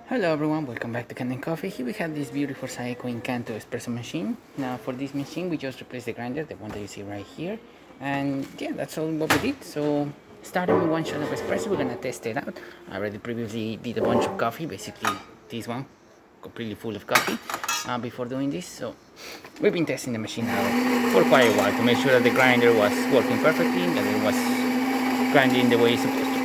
Hello everyone, welcome back to Kanen Coffee. Here we have this beautiful Saeco Encanto espresso machine. Now for this machine we just replaced the grinder, the one that you see right here. And yeah, that's all what we did. So starting with one shot of espresso, we're gonna test it out. I already previously did a bunch of coffee, basically this one, completely full of coffee before doing this. So we've been testing the machine now for quite a while to make sure that the grinder was working perfectly, that it was grinding the way it's supposed to.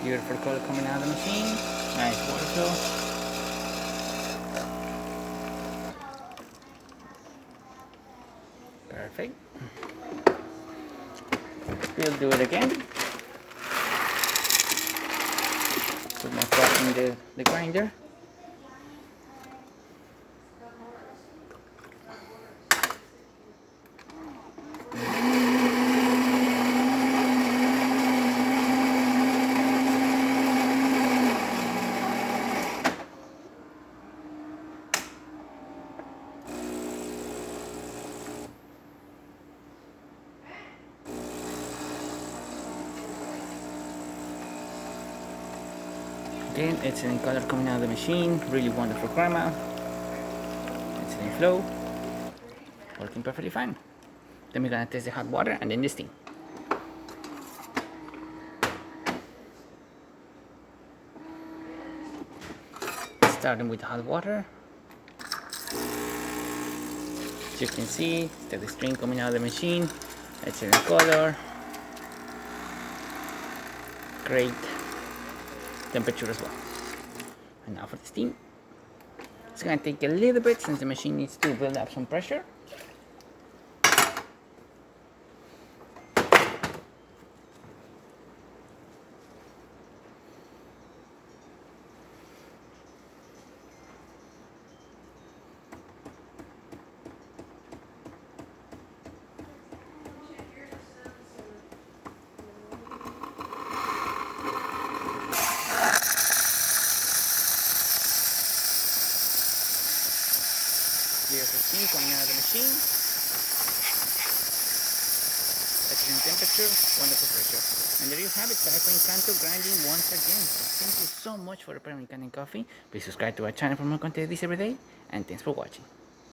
Beautiful color coming out of the machine. Nice water flow. Perfect. We'll do it again. Put my coffee in the grinder. Again, excellent color coming out of the machine. Really wonderful crema. Excellent flow. Working perfectly fine. Then we're gonna test the hot water and then the steam. Starting with hot water. As you can see, the stream coming out of the machine. Excellent color. Great temperature as well. And now for the steam. It's gonna take a little bit since the machine needs to build up some pressure. Beautiful steam coming out of the machine. Excellent temperature, wonderful pressure. And there you have it, Saeco Encanto grinding once again. So thank you so much for preparing Kanen Coffee. Please subscribe to our channel for more content this every day. And thanks for watching.